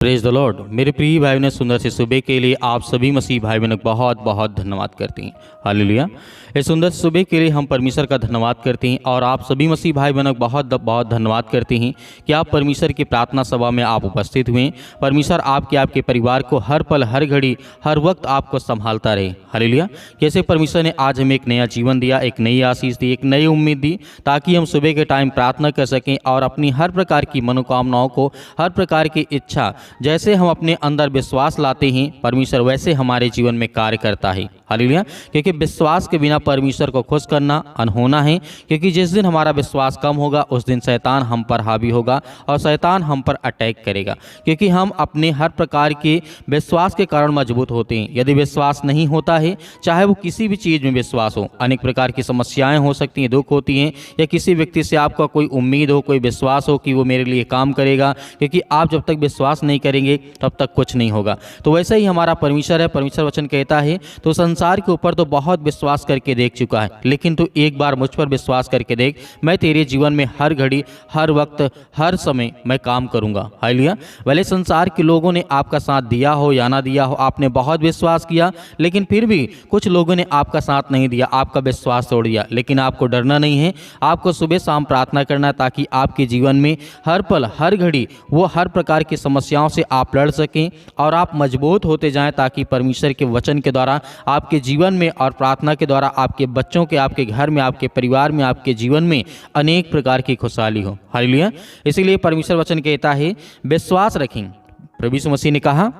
Praise the Lord. मेरे प्रिय भाई ने सुंदर से सुबह के लिए आप सभी मसीह भाई बहनों को बहुत बहुत धन्यवाद करते हैं। हालेलुया। इस सुंदर सुबह के लिए हम परमेश्वर का धन्यवाद करते हैं और आप सभी मसीह भाई बहनों को बहुत बहुत धन्यवाद करते हैं कि आप परमेश्वर की प्रार्थना सभा में आप उपस्थित हुए। परमेश्वर आपके परिवार को हर पल हर घड़ी हर वक्त आपको संभालता रहे। हालेलुया। कैसे परमेश्वर ने आज हमें एक नया जीवन दिया, एक नई आशीष दी, एक नई उम्मीद दी, ताकि हम सुबह के टाइम प्रार्थना कर सकें और अपनी हर प्रकार की मनोकामनाओं को, हर प्रकार की इच्छा, जैसे हम अपने अंदर विश्वास लाते हैं परमेश्वर वैसे हमारे जीवन में कार्य करता है। हालेलुया। क्योंकि विश्वास के बिना परमेश्वर को खुश करना अनहोना है। क्योंकि जिस दिन हमारा विश्वास कम होगा उस दिन शैतान हम पर हावी होगा और शैतान हम पर अटैक करेगा। क्योंकि हम अपने हर प्रकार के विश्वास के कारण मजबूत होते हैं। यदि विश्वास नहीं होता है, चाहे वो किसी भी चीज़ में विश्वास हो, अनेक प्रकार की समस्याएं हो सकती हैं, दुख होती हैं, या किसी व्यक्ति से आपका कोई उम्मीद हो, कोई विश्वास हो कि वो मेरे लिए काम करेगा, क्योंकि आप जब तक विश्वास नहीं करेंगे तब तक कुछ नहीं होगा। तो वैसे ही हमारा परमेश्वर है। परमेश्वर वचन कहता है तो संसार के ऊपर तो बहुत विश्वास करके देख चुका है, लेकिन तू एक बार मुझ पर विश्वास करके देख, मैं तेरे जीवन में हर घड़ी हर वक्त हर समय मैं काम करूंगा। हालेलुया। भले संसार के लोगों ने आपका साथ दिया हो या ना दिया हो, आपने बहुत विश्वास किया, लेकिन फिर भी कुछ लोगों ने आपका साथ नहीं दिया, आपका विश्वास तोड़ दिया। लेकिन आपको डरना नहीं है, आपको सुबह शाम प्रार्थना करना, ताकि आपके जीवन में हर पल हर घड़ी वो हर प्रकार की समस्याओं से आप लड़ सकें और आप मजबूत होते जाएं, ताकि परमेश्वर के वचन के द्वारा आपके जीवन में और प्रार्थना के द्वारा आपके बच्चों के, आपके घर में, आपके परिवार में, आपके जीवन में अनेक प्रकार की खुशहाली हो। हालेलुया। इसीलिए परमेश्वर वचन कहता है विश्वास रखें। प्रभु यीशु मसीह ने कहा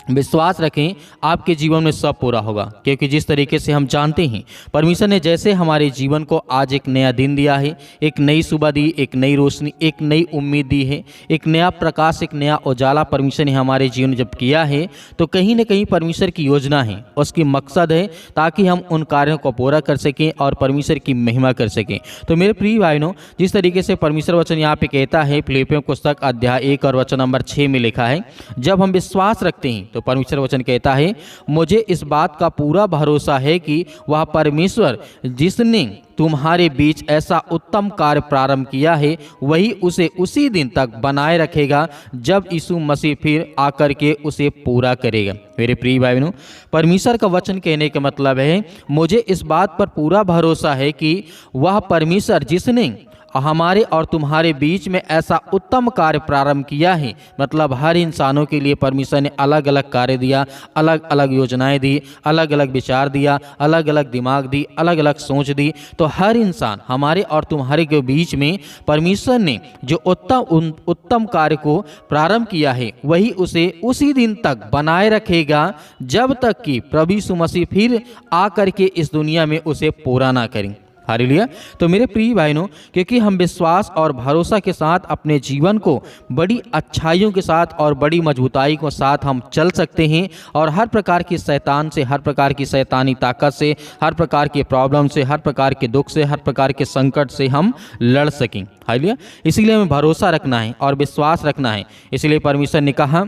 विश्वास रखें, आपके जीवन में सब पूरा होगा। क्योंकि जिस तरीके से हम जानते हैं परमेश्वर ने जैसे हमारे जीवन को आज एक नया दिन दिया है, एक नई सुबह दी, एक नई रोशनी, एक नई उम्मीद दी है, एक नया प्रकाश, एक नया उजाला परमेश्वर ने हमारे जीवन में जब किया है, तो कहीं न कहीं परमेश्वर की योजना है, उसकी मकसद है ताकि हम उन कार्यों को पूरा कर सकें और परमेश्वर की महिमा कर सकें। तो मेरे प्रिय भाइयों, जिस तरीके से परमेश्वर वचन यहाँ पे कहता है, फिलिप्पियों पुस्तक अध्याय 1 और वचन नंबर 6 में लिखा है, जब हम विश्वास रखते हैं तो परमेश्वर वचन कहता है मुझे इस बात का पूरा भरोसा है कि वह परमेश्वर जिसने तुम्हारे बीच ऐसा उत्तम कार्य प्रारंभ किया है वही उसे उसी दिन तक बनाए रखेगा जब यीशु मसीह फिर आकर के उसे पूरा करेगा। मेरे प्रिय भाई बहनों, परमेश्वर का वचन कहने का मतलब है मुझे इस बात पर पूरा भरोसा है कि वह परमेश्वर जिसने हमारे और तुम्हारे बीच में ऐसा उत्तम कार्य प्रारंभ किया है, मतलब हर इंसानों के लिए परमेश्वर ने अलग अलग कार्य दिया, अलग अलग योजनाएं दी, अलग अलग विचार दिया, अलग अलग दिमाग दी, अलग अलग सोच दी। तो हर इंसान हमारे और तुम्हारे के बीच में परमेश्वर ने जो उत्तम कार्य को प्रारंभ किया है वही उसे उसी दिन तक बनाए रखेगा जब तक कि प्रभु यीशु मसीह फिर आकर के इस दुनिया में उसे पूरा ना करें। हालेलुया। तो मेरे प्रिय भाइयों, क्योंकि हम विश्वास और भरोसा के साथ अपने जीवन को बड़ी अच्छाइयों के साथ और बड़ी मजबूताई के साथ हम चल सकते हैं और हर प्रकार की शैतान से, हर प्रकार की शैतानी ताकत से, हर प्रकार के प्रॉब्लम से, हर प्रकार के दुख से, हर प्रकार के संकट से हम लड़ सकें। हालेलुया। इसीलिए हमें भरोसा रखना है और विश्वास रखना है। इसलिए परमेश्वर ने कहा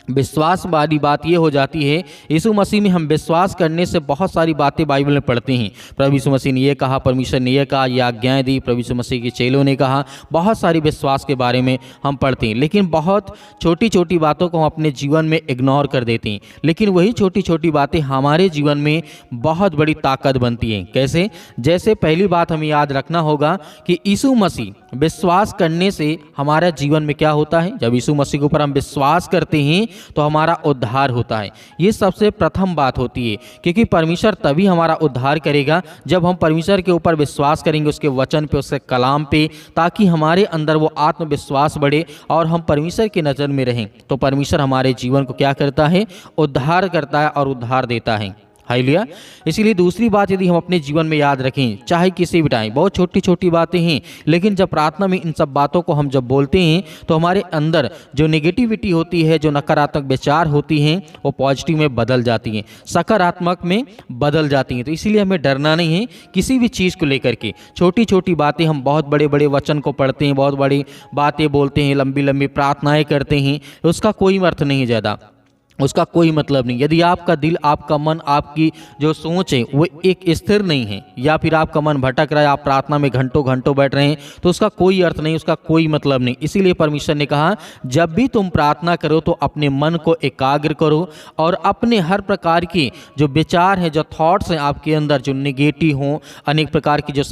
विश्वास वाली बात ये हो जाती है, यीशु मसीह में हम विश्वास करने से बहुत सारी बातें बाइबल में पढ़ते हैं। प्रभु यीशु मसीह ने ये कहा, परमेश्वर ने ये कहा, ये आज्ञाएं दी, प्रभु यीशु मसीह के चेलों ने कहा, बहुत सारी विश्वास के बारे में हम पढ़ते हैं। लेकिन बहुत छोटी छोटी बातों को हम अपने जीवन में इग्नोर कर देते हैं। लेकिन वही छोटी छोटी बातें हमारे जीवन में बहुत बड़ी ताकत बनती हैं। कैसे? जैसे पहली बात हमें याद रखना होगा कि यीशु मसीह विश्वास करने से हमारा जीवन में क्या होता है। जब यीशु मसीह के ऊपर हम विश्वास करते हैं तो हमारा उद्धार होता है। ये सबसे प्रथम बात होती है, क्योंकि परमेश्वर तभी हमारा उद्धार करेगा जब हम परमेश्वर के ऊपर विश्वास करेंगे, उसके वचन पे, उसके कलाम पे, ताकि हमारे अंदर वो आत्मविश्वास बढ़े और हम परमेश्वर की नज़र में रहें। तो परमेश्वर हमारे जीवन को क्या करता है? उद्धार करता है और उद्धार देता है। हालेलुया। इसीलिए दूसरी बात यदि हम अपने जीवन में याद रखें, चाहे किसी भी टाइम, बहुत छोटी छोटी बातें हैं, लेकिन जब प्रार्थना में इन सब बातों को हम जब बोलते हैं तो हमारे अंदर जो नेगेटिविटी होती है, जो नकारात्मक विचार होती हैं, वो पॉजिटिव में बदल जाती हैं, सकारात्मक में बदल जाती हैं। तो इसीलिए हमें डरना नहीं है किसी भी चीज़ को लेकर के। छोटी छोटी बातें, हम बहुत बड़े बड़े वचन को पढ़ते हैं, बहुत बड़ी बातें बोलते हैं, लंबी लंबी प्रार्थनाएँ करते हैं, उसका कोई अर्थ नहीं ज़्यादा। उसका कोई मतलब नहीं। यदि आपका दिल, आपका मन, आपकी जो सोच है वो एक स्थिर नहीं है, या फिर आपका मन भटक रहा है, आप प्रार्थना में घंटों घंटों बैठ रहे हैं, तो उसका कोई अर्थ नहीं, उसका कोई मतलब नहीं। इसीलिए परमेश्वर ने कहा जब भी तुम प्रार्थना करो तो अपने मन को एकाग्र करो और अपने हर प्रकार की जो विचार हैं, जो थॉट्स हैं आपके अंदर, जो नेगेटिव हों, अनेक प्रकार की जो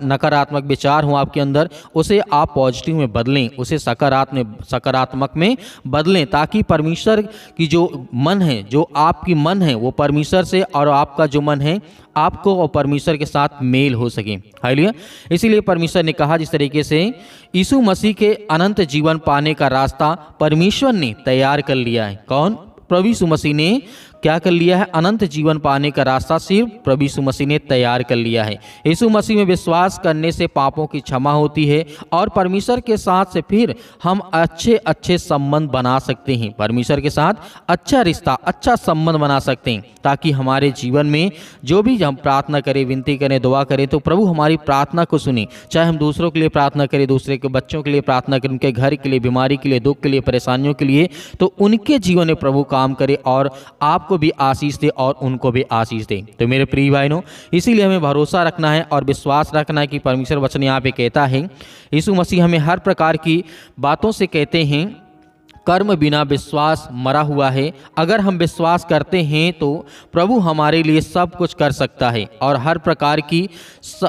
नकारात्मक विचार हों आपके अंदर, उसे आप पॉजिटिव में बदलें, उसे सकारात्मक में बदलें, ताकि परमेश्वर की जो मन है, जो आपकी मन है, वो परमेश्वर से, और आपका जो मन है आपको और परमेश्वर के साथ मेल हो सके। हालेलुया। इसीलिए परमेश्वर ने कहा, जिस तरीके से यीशु मसीह के अनंत जीवन पाने का रास्ता परमेश्वर ने तैयार कर लिया है। कौन? प्रभु यीशु मसीह ने क्या कर लिया है? अनंत जीवन पाने का रास्ता सिर्फ प्रभु यीशु मसीह ने तैयार कर लिया है। यीशु मसीह में विश्वास करने से पापों की क्षमा होती है और परमेश्वर के साथ से फिर हम अच्छे अच्छे संबंध बना सकते हैं। परमेश्वर के साथ अच्छा रिश्ता, अच्छा संबंध बना सकते हैं, ताकि हमारे जीवन में जो भी हम प्रार्थना करें, विनती करें, दुआ करें, तो प्रभु हमारी प्रार्थना को सुने। चाहे हम दूसरों के लिए प्रार्थना करें, दूसरे के बच्चों के लिए प्रार्थना करें, उनके घर के लिए, बीमारी के लिए, दुख के लिए, परेशानियों के लिए, तो उनके जीवन में प्रभु काम करे और आप को भी आशीष दे और उनको भी आशीष दे। तो मेरे प्रिय भाइयों, इसीलिए हमें भरोसा रखना है और विश्वास रखना है कि परमेश्वर वचन यहाँ पे कहता है, यीशु मसीह हमें हर प्रकार की बातों से कहते हैं कर्म बिना विश्वास मरा हुआ है। अगर हम विश्वास करते हैं तो प्रभु हमारे लिए सब कुछ कर सकता है और हर प्रकार की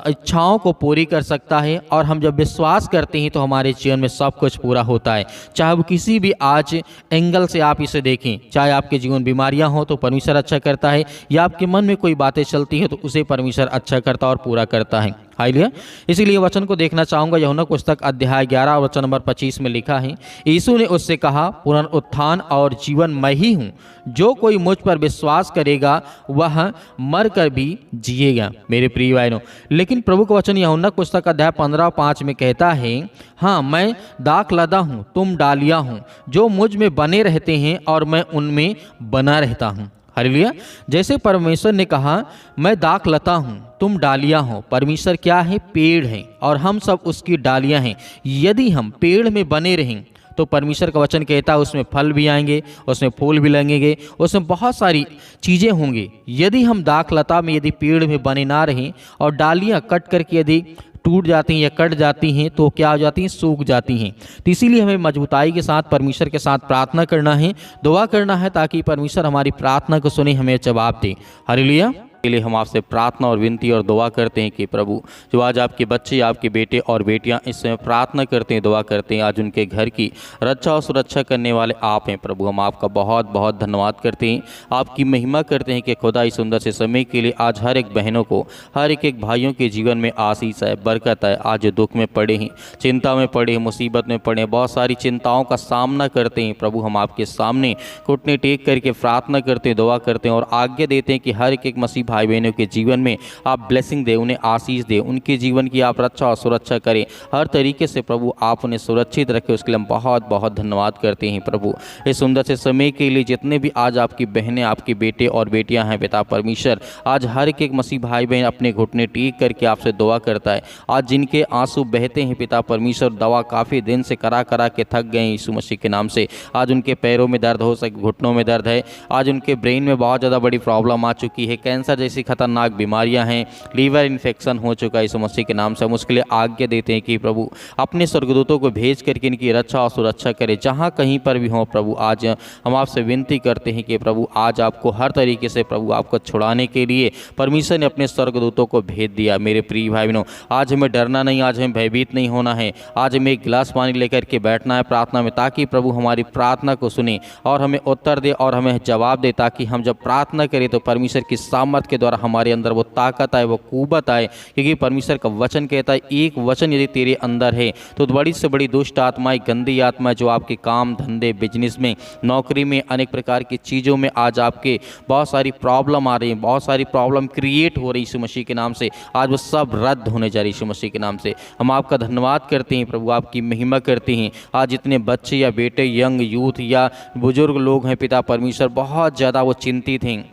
इच्छाओं को पूरी कर सकता है। और हम जब विश्वास करते हैं तो हमारे जीवन में सब कुछ पूरा होता है। चाहे वो किसी भी आज एंगल से आप इसे देखें, चाहे आपके जीवन बीमारियां हो तो परमेश्वर अच्छा करता है, या आपके मन में कोई बातें चलती हैं तो उसे परमेश्वर अच्छा करता और पूरा करता है। हालेलुया। इसीलिए वचन को देखना चाहूँगा। यूहन्ना पुस्तक अध्याय 11 वचन नंबर 25 में लिखा है, यीशु ने उससे कहा, पुनरुत्थान और जीवन मैं ही हूँ, जो कोई मुझ पर विश्वास करेगा वह मर कर भी जिएगा। मेरे प्रिय भाइयों, लेकिन प्रभु का वचन यूहन्ना पुस्तक अध्याय 15:5 में कहता है, हाँ मैं दाख लदा हूँ, तुम डालियाँ हूँ, जो मुझ में बने रहते हैं और मैं उनमें बना रहता हूँ। हालेलुया। जैसे परमेश्वर ने कहा मैं दाख लता हूँ, तुम डालियाँ हो। परमेश्वर क्या है? पेड़ है और हम सब उसकी डालियाँ हैं। यदि हम पेड़ में बने रहें तो परमेश्वर का वचन कहता है उसमें फल भी आएंगे, उसमें फूल भी लगेंगे, उसमें बहुत सारी चीज़ें होंगी। यदि हम दाख लता में, यदि पेड़ में बने ना रहें और डालियाँ कट करके यदि टूट जाती हैं या कट जाती हैं तो क्या हो जाती हैं? सूख जाती हैं। तो इसीलिए हमें मजबूताई के साथ परमेश्वर के साथ प्रार्थना करना है, दुआ करना है, ताकि परमेश्वर हमारी प्रार्थना को सुने, हमें जवाब दे। हालेलुया। के लिए हम आपसे प्रार्थना और विनती और दुआ करते हैं कि प्रभु, जो आज आपके बच्चे, आपके बेटे और बेटियां इस समय प्रार्थना करते हैं, दुआ करते हैं, आज उनके घर की रक्षा और सुरक्षा करने वाले आप हैं प्रभु। हम आपका बहुत बहुत धन्यवाद करते हैं, आपकी महिमा करते हैं कि खुदा इस सुंदर से समय के लिए आज हर एक बहनों को, हर एक भाइयों के जीवन में आशीष है, बरकत है। आज दुख में पड़े हैं, चिंता में पड़े हैं, मुसीबत में पड़े हैं, बहुत सारी चिंताओं का सामना करते हैं प्रभु, हम आपके सामने घुटने टेक करके प्रार्थना करते हैं, दुआ करते हैं और आज्ञा देते हैं कि हर एक मसीह भाई बहनों के जीवन में आप ब्लेसिंग दे, उन्हें आशीष दे, उनके जीवन की आप रक्षा और सुरक्षा करें, हर तरीके से प्रभु आप उन्हें सुरक्षित रखें। उसके लिए हम बहुत बहुत धन्यवाद करते हैं प्रभु, इस सुंदर से समय के लिए। जितने भी आज आपकी बहनें, आपके बेटे और बेटियां हैं पिता परमेश्वर, आज हर एक मसीह भाई बहन अपने घुटने टेक करके आपसे दुआ करता है। आज जिनके आंसू बहते हैं पिता परमेश्वर, दवा काफ़ी दिन से करा करा के थक गए यीशु मसीह के नाम से, आज उनके पैरों में दर्द हो सके, घुटनों में दर्द है, आज उनके ब्रेन में बहुत ज़्यादा बड़ी प्रॉब्लम आ चुकी है, कैंसर जैसी खतरनाक बीमारियां हैं, लीवर इन्फेक्शन हो चुका है यीशु मसीह के नाम से। हम उसके लिए आज्ञा देते हैं कि प्रभु अपने स्वर्गदूतों को भेज करके इनकी रक्षा और सुरक्षा करे, जहां कहीं पर भी हो प्रभु। आज हम आपसे विनती करते हैं कि प्रभु आज आपको हर तरीके से प्रभु आपको छुड़ाने के लिए परमेश्वर ने अपने स्वर्गदूतों को भेज दिया। मेरे प्रिय भाई बहनों, आज हमें डरना नहीं, आज हमें भयभीत नहीं होना है, आज हमें एक गिलास पानी लेकर के बैठना है प्रार्थना में, ताकि प्रभु हमारी प्रार्थना को सुने और हमें उत्तर दे और हमें जवाब दे, ताकि हम जब प्रार्थना करें तो परमेश्वर की सामर्थ के द्वारा हमारे अंदर वो ताकत आए, वो कुव्वत आए। क्योंकि परमेश्वर का वचन कहता है, एक वचन यदि तेरे अंदर है तो बड़ी से बड़ी दुष्ट आत्माएं, गंदी आत्मा जो आपके काम धंधे, बिजनेस में, नौकरी में, अनेक प्रकार की चीज़ों में आज आपके बहुत सारी प्रॉब्लम आ रही है, बहुत सारी प्रॉब्लम क्रिएट हो रही यीशु मसीह के नाम से, आज वो सब रद्द होने जा रही यीशु मसीह के नाम से। हम आपका धन्यवाद करते हैं प्रभु, आपकी महिमा करते हैं। आज जितने बच्चे या बेटे, यंग यूथ या बुजुर्ग लोग हैं पिता परमेश्वर, बहुत ज़्यादा वो चिंतित हैं,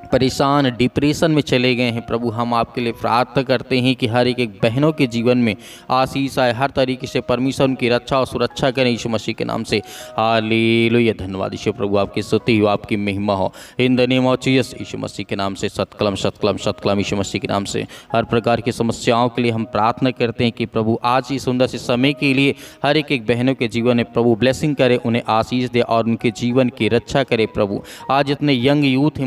परेशान डिप्रेशन में चले गए हैं, प्रभु हम आपके लिए प्रार्थना करते हैं कि हर एक बहनों के जीवन में आशीष आए, हर तरीके से परमेश्वर उनकी रक्षा और सुरक्षा करें यीशु मसीह के नाम से। हालेलुया, धन्यवाद यीशु प्रभु, आपकी स्तुति हो, आपकी महिमा हो in the name of Jesus यीशु मसीह के नाम से। सतकलम सतकलम सतकलम यीशु मसीह के नाम से। हर प्रकार की समस्याओं के लिए हम प्रार्थना करते हैं कि प्रभु आज इस सुंदर से समय के लिए हर एक बहनों के जीवन में प्रभु ब्लेसिंग करे, उन्हें आशीष दे और उनके जीवन की रक्षा करे। प्रभु आज इतने यंग यूथ हैं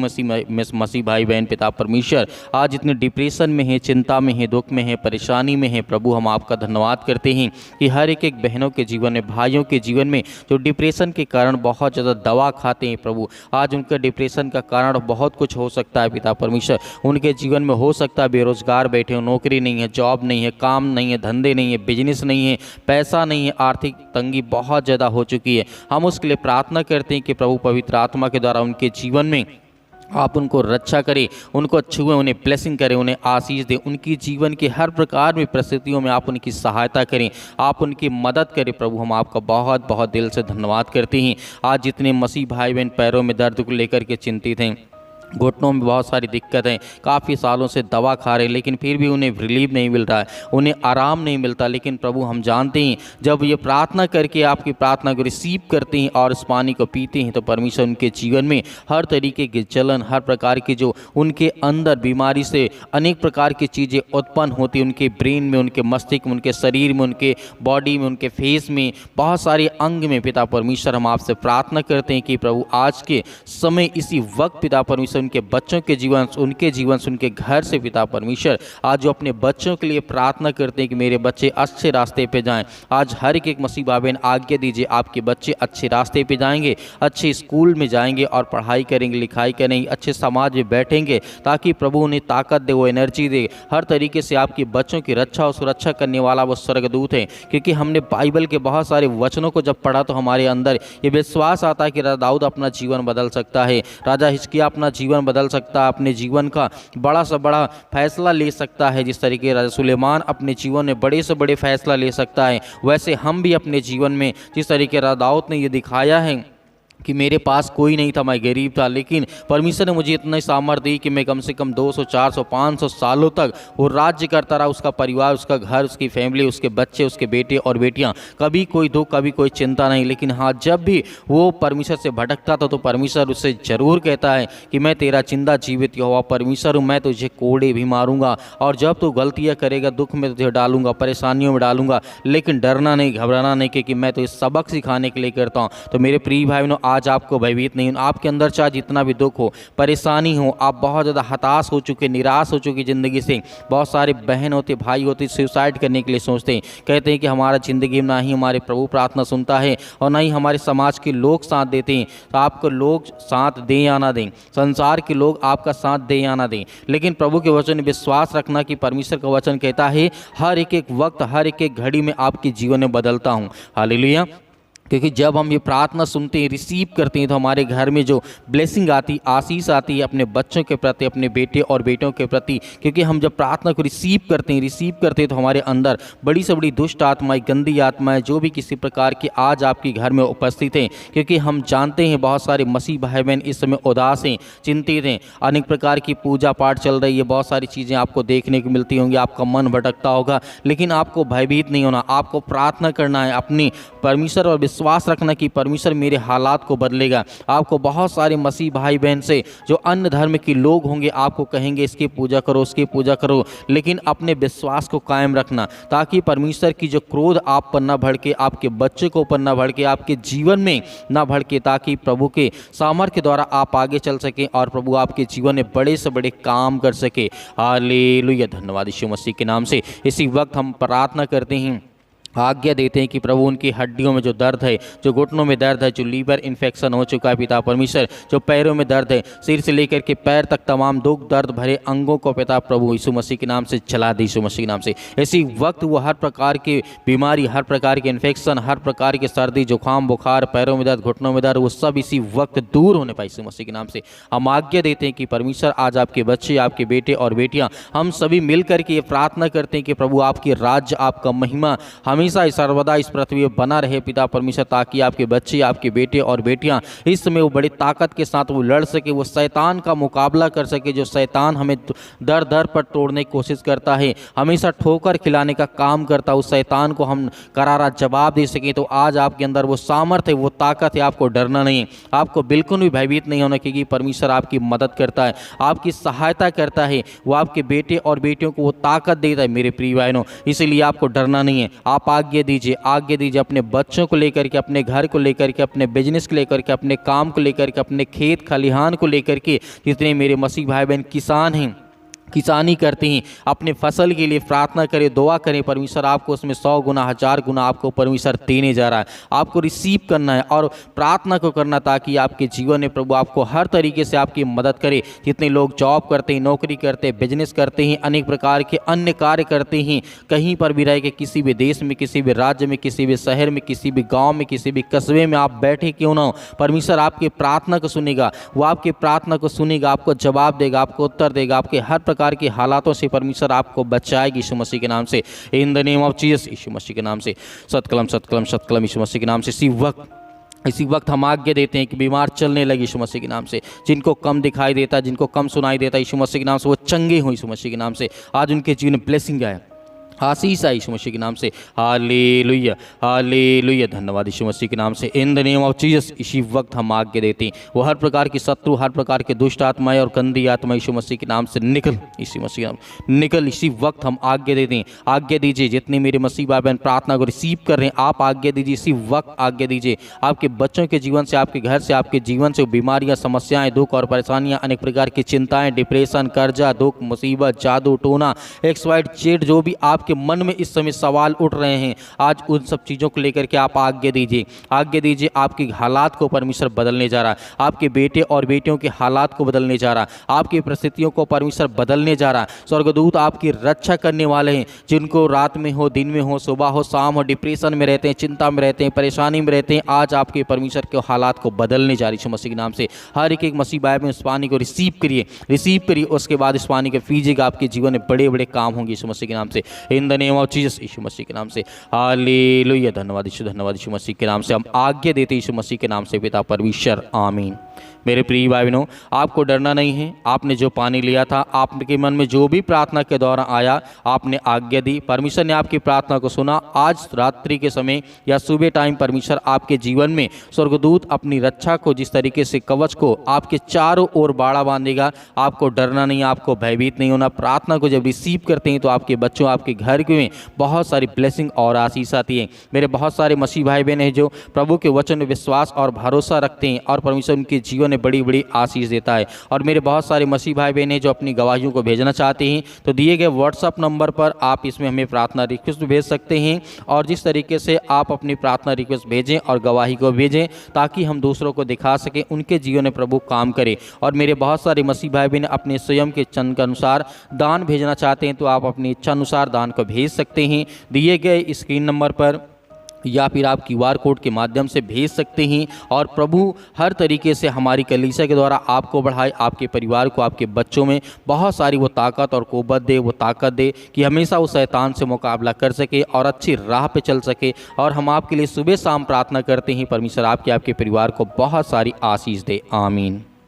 मसीह भाई बहन पिता परमेश्वर, आज इतने डिप्रेशन में है, चिंता में है, दुख में है, परेशानी में है, प्रभु हम आपका धन्यवाद करते हैं कि हर एक बहनों के जीवन में, भाइयों के जीवन में जो डिप्रेशन के कारण बहुत ज़्यादा दवा खाते हैं, प्रभु आज उनका डिप्रेशन का कारण बहुत कुछ हो सकता है पिता परमेश्वर। उनके जीवन में हो सकता है बेरोजगार बैठे हो, नौकरी नहीं है, जॉब नहीं है, काम नहीं है, धंधे नहीं है, बिजनेस नहीं है, पैसा नहीं है, आर्थिक तंगी बहुत ज़्यादा हो चुकी है। हम उसके लिए प्रार्थना करते हैं कि प्रभु पवित्र आत्मा के द्वारा उनके जीवन में आप उनको रक्षा करें, उनको छुए, उन्हें ब्लेसिंग करें, उन्हें आशीष दें, उनकी जीवन के हर प्रकार में परिस्थितियों में आप उनकी सहायता करें, आप उनकी मदद करें। प्रभु हम आपका बहुत बहुत दिल से धन्यवाद करते हैं। आज जितने मसीह भाई बहन पैरों में दर्द को लेकर के चिंतित हैं, घुटनों में बहुत सारी दिक्कत है, काफ़ी सालों से दवा खा रहे हैं लेकिन फिर भी उन्हें रिलीफ नहीं मिल रहा है, उन्हें आराम नहीं मिलता, लेकिन प्रभु हम जानते हैं जब ये प्रार्थना करके आपकी प्रार्थना को रिसीव करते हैं और इस पानी को पीते हैं तो परमेश्वर उनके जीवन में हर तरीके की जलन, हर प्रकार की जो उनके अंदर बीमारी से अनेक प्रकार की चीज़ें उत्पन्न होती, उनके ब्रेन में, उनके मस्तिष्क में, उनके शरीर में, उनके बॉडी में, उनके फेस में, बहुत सारे अंग में पिता परमेश्वर हम आपसे प्रार्थना करते हैं कि प्रभु आज के समय इसी वक्त पिता परमेश्वर उनके बच्चों के जीवन, उनके जीवन से, उनके घर से पिता परमेश्वर आज जो अपने बच्चों के लिए प्रार्थना करते हैं कि मेरे बच्चे अच्छे रास्ते पे जाएं, आज हर एक मसीह भाई बहन आज्ञा दीजिए आपके बच्चे अच्छे रास्ते पे जाएंगे, अच्छे स्कूल में जाएंगे और पढ़ाई करेंगे, लिखाई करेंगे, अच्छे समाज में बैठेंगे, ताकि प्रभु उन्हें ताकत दे, वो एनर्जी दे। हर तरीके से आपके बच्चों की रक्षा और सुरक्षा करने वाला वो स्वर्गदूत है, क्योंकि हमने बाइबल के बहुत सारे वचनों को जब पढ़ा तो हमारे अंदर ये विश्वास आता है कि राजा दाऊद अपना जीवन बदल सकता है, राजा हिजकिय्याह अपना जीवन बदल सकता है, अपने जीवन का बड़ा से बड़ा फैसला ले सकता है। जिस तरीके राजा सुलेमान अपने जीवन में बड़े से बड़े फैसला ले सकता है, वैसे हम भी अपने जीवन में जिस तरीके राजा दाऊद ने ये दिखाया है कि मेरे पास कोई नहीं था, मैं गरीब था, लेकिन परमेश्वर ने मुझे इतना सामर्थ्य दी कि मैं कम से कम 200, 400, 500 सालों तक वो राज्य करता रहा, उसका परिवार, उसका घर, उसकी फैमिली, उसके बच्चे, उसके बेटे और बेटियां, कभी कोई दुख, कभी कोई चिंता नहीं। लेकिन हाँ, जब भी वो परमेश्वर से भटकता था तो परमेश्वर उससे ज़रूर कहता है कि मैं तेरा जिंदा जीवित यहोवा परमेश्वर हूँ, मैं तुझे कोड़े भी मारूंगा और जब तू गलतियाँ करेगा दुख में तुझे डालूंगा, परेशानियों में डालूंगा, लेकिन डरना नहीं, घबराना नहीं, क्योंकि मैं तो इस सबक सिखाने के लिए करता हूँ। तो मेरे प्रिय भाई बहनों, आज आपको भयभीत नहीं, आपके अंदर चाहे जितना भी दुख हो, परेशानी हो, आप बहुत ज़्यादा हताश हो चुके, निराश हो चुके ज़िंदगी से, बहुत सारे बहन होते, भाई होते सुसाइड करने के लिए सोचते हैं, कहते हैं कि हमारा ज़िंदगी में ना ही हमारे प्रभु प्रार्थना सुनता है और ना ही हमारे समाज के लोग साथ देते हैं। तो आपको लोग साथ दें या ना दें, संसार के लोग आपका साथ दें या ना दें, लेकिन प्रभु के वचन में विश्वास रखना कि परमेश्वर का वचन कहता है हर एक वक्त, हर एक घड़ी में आपके जीवन में बदलता हूँ। हालेलुया। क्योंकि जब हम ये प्रार्थना सुनते हैं, रिसीव करते हैं, तो हमारे घर में जो ब्लेसिंग आती, आशीष आती है अपने बच्चों के प्रति, अपने बेटे और बेटों के प्रति। क्योंकि हम जब प्रार्थना को रिसीव करते हैं तो हमारे अंदर बड़ी से बड़ी दुष्ट आत्माएं, गंदी आत्माएं, जो भी किसी प्रकार की आज आपके घर में उपस्थित हैं, क्योंकि हम जानते हैं बहुत सारे मसीह भाई बहन इस समय उदास हैं, चिंतित हैं, अनेक प्रकार की पूजा पाठ चल रही है, बहुत सारी चीज़ें आपको देखने को मिलती होंगी, आपका मन भटकता होगा, लेकिन आपको भयभीत नहीं होना, आपको प्रार्थना करना है, अपनी परमेश्वर और विश्वास रखना कि परमेश्वर मेरे हालात को बदलेगा। आपको बहुत सारे मसीह भाई बहन से जो अन्य धर्म के लोग होंगे आपको कहेंगे इसकी पूजा करो, उसकी पूजा करो, लेकिन अपने विश्वास को कायम रखना, ताकि परमेश्वर की जो क्रोध आप पर न भड़के, आपके बच्चे को ऊपर न भड़के, आपके जीवन में न भड़के, ताकि प्रभु के सामर्थ्य के द्वारा आप आगे चल सकें और प्रभु आपके जीवन में बड़े से बड़े काम कर सके। हालेलुया। धन्यवाद यीशु मसीह के नाम से। इसी वक्त हम प्रार्थना करते हैं, आज्ञा देते हैं कि प्रभु उनकी हड्डियों में जो दर्द है, जो घुटनों में दर्द है, जो लीवर इन्फेक्शन हो चुका है पिता परमेश्वर, जो पैरों में दर्द है, सिर से लेकर के पैर तक तमाम दुख दर्द भरे अंगों को पिता प्रभु यीशु मसीह के नाम से चला दे, यीशु मसीह के नाम से। इसी वक्त वो हर प्रकार की बीमारी, हर प्रकार के इन्फेक्शन, हर प्रकार की सर्दी जुकाम बुखार, पैरों में दर्द, घुटनों में दर्द, वो सब इसी वक्त दूर होने पाए यीशु मसीह के नाम से। हम आज्ञा देते हैं कि परमेश्वर आज आपके बच्चे, आपके बेटे और बेटियाँ, हम सभी मिल करके ये प्रार्थना करते हैं कि प्रभु आपकी राज्य, आपका महिमा हमें हमेशा ही सर्वदा इस पृथ्वी पर बना रहे पिता परमेश्वर, ताकि आपके बच्चे, आपके बेटे और बेटियां इस समय वो बड़ी ताकत के साथ वो लड़ सके, वो शैतान का मुकाबला कर सके। जो शैतान हमें दर दर पर तोड़ने की कोशिश करता है, हमेशा ठोकर खिलाने का काम करता है, उस शैतान को हम करारा जवाब दे सकें। तो आज आपके अंदर वो सामर्थ्य है, वो ताकत है, आपको डरना नहीं है, आपको बिल्कुल भी भयभीत नहीं होना, क्योंकि परमेश्वर आपकी मदद करता है, आपकी सहायता करता है, वो आपके बेटे और बेटियों को वो ताकत देता है मेरे प्रिय भाइयों। इसीलिए आपको डरना नहीं है। आप आज्ञा दीजिए अपने बच्चों को लेकर के, अपने घर को लेकर के, अपने बिजनेस को लेकर के, अपने काम को लेकर के, अपने खेत खलिहान को लेकर के। जितने मेरे मसीह भाई बहन किसान हैं, किसानी करते हैं, अपने फसल के लिए प्रार्थना करें, दुआ करें। परमेश्वर आपको उसमें 100 गुना 1000 गुना आपको परमेश्वर देने जा रहा है। आपको रिसीव करना है और प्रार्थना को करना, ताकि आपके जीवन में प्रभु आपको हर तरीके से आपकी मदद करे। जितने लोग जॉब करते हैं, नौकरी करते हैं, बिजनेस करते हैं, अनेक प्रकार के अन्य कार्य करते हैं, कहीं पर भी रह के, किसी भी देश में, किसी भी राज्य में, किसी भी शहर में, किसी भी गाँव में, किसी भी कस्बे में आप बैठे क्यों ना हो, परमेश्वर आपकी प्रार्थना को सुनेगा। वो आपकी प्रार्थना को सुनेगा, आपको जवाब देगा, आपको उत्तर देगा। आपके हर प्रकार के हालातों से परमेश्वर आपको बचाएगी यीशु मसीह के नाम से, in the name of Jesus, यीशु मसीह के नाम से। सतकलम सतकलम सतकलम यीशु मसीह के नाम से। इसी वक्त हम आज्ञा देते हैं कि बीमार चलने लगे यीशु मसीह के नाम से। जिनको कम दिखाई देता, जिनको कम सुनाई देता, यीशु मसीह के नाम से वो चंगे हो यीशु मसीह के नाम से। आज उनके जीवन में ब्लेसिंग आए, आशीष आई यीशु मसीह के नाम से। हालेलुया हालेलुया, धन्यवाद यीशु मसीह के नाम से, in the name of Jesus. इसी वक्त हम आज्ञा देते हैं, वो हर प्रकार की शत्रु, हर प्रकार के दुष्ट आत्माएं और गंदी आत्मा यीशु मसीह के नाम से निकल, यीशु मसीह के नाम निकल। इसी वक्त हम आज्ञा देते हैं। आज्ञा दीजिए, जितने मेरे मसीह भाई बहन प्रार्थना को रिसीव कर रहे हैं, आप आज्ञा दीजिए, इसी वक्त आज्ञा दीजिए। आपके बच्चों के जीवन से, आपके घर से, आपके जीवन से बीमारियां, समस्याएं, दुख और परेशानियां, अनेक प्रकार की चिंताएं, डिप्रेशन, कर्जा, दुख, मुसीबत, जादू टोना, XYZ जो भी आपके मन में इस समय सवाल उठ रहे हैं, आज उन सब चीज़ों को लेकर के आप आज्ञा दीजिए। आज्ञा दीजिए, आपके हालात को परमेश्वर बदलने जा रहा है, आपके बेटे और बेटियों के हालात को बदलने जा रहा है, आपकी परिस्थितियों को परमेश्वर बदलने जा रहा है। स्वर्गदूत आपकी रक्षा करने वाले हैं। जिनको रात में हो, दिन में हो, सुबह हो, शाम हो, डिप्रेशन में रहते हैं, चिंता में रहते हैं, परेशानी में रहते हैं, आज आपके परमेश्वर के हालात को बदलने जा रही है मसीह के नाम से। हर एक मसीह भाई में उस पानी को रिसीव करिए, उसके बाद इस पानी को पीजिएगा। आपके जीवन में बड़े बड़े काम होंगे यीशु मसीह के नाम से, in the name of Jesus, यीशु मसीह के नाम से। हालेलुया, धन्यवाद यीशु मसीह के नाम से। हम आज्ञा देते यीशु मसीह के नाम से, पिता परमेश्वर, आमीन। मेरे प्रिय भाई बहनों, आपको डरना नहीं है। आपने जो पानी लिया था, आपके मन में जो भी प्रार्थना के दौरान आया, आपने आज्ञा दी, परमेश्वर ने आपकी प्रार्थना को सुना। आज रात्रि के समय या सुबह टाइम परमेश्वर आपके जीवन में स्वर्गदूत अपनी रक्षा को, जिस तरीके से कवच को आपके चारों ओर बाड़ा बांधेगा। आपको डरना नहीं, आपको भयभीत नहीं होना। प्रार्थना को जब रिसीव करते हैं तो आपके बच्चों, आपके घर में बहुत सारी ब्लेसिंग और आशीष आती है। मेरे बहुत सारे मसीह भाई बहन हैं जो प्रभु के वचन में विश्वास और भरोसा रखते हैं, और परमेश्वर उनके जीवन बड़ी बड़ी आशीष देता है। और मेरे बहुत सारे मसीह भाई बहन हैं जो अपनी गवाहियों को भेजना चाहते हैं, तो दिए गए व्हाट्सएप नंबर पर आप इसमें हमें प्रार्थना रिक्वेस्ट भेज सकते हैं। और जिस तरीके से आप अपनी प्रार्थना रिक्वेस्ट भेजें और गवाही को भेजें, ताकि हम दूसरों को दिखा सकें, उनके जीवन में प्रभु काम करे। और मेरे बहुत सारे मसीह भाई बहन अपने स्वयं के इच्छा के अनुसार दान भेजना चाहते हैं, तो आप अपनी इच्छा अनुसार दान को भेज सकते हैं दिए गए स्क्रीन नंबर पर, या फिर आप QR कोड के माध्यम से भेज सकते हैं। और प्रभु हर तरीके से हमारी कलीसिया के द्वारा आपको बढ़ाए, आपके परिवार को, आपके बच्चों में बहुत सारी वो ताकत और कुव्वत दे, वो ताकत दे कि हमेशा उस शैतान से मुकाबला कर सके और अच्छी राह पे चल सके। और हम आपके लिए सुबह शाम प्रार्थना करते हैं, परमेश्वर आपके परिवार को बहुत सारी आशीष दे, आमीन।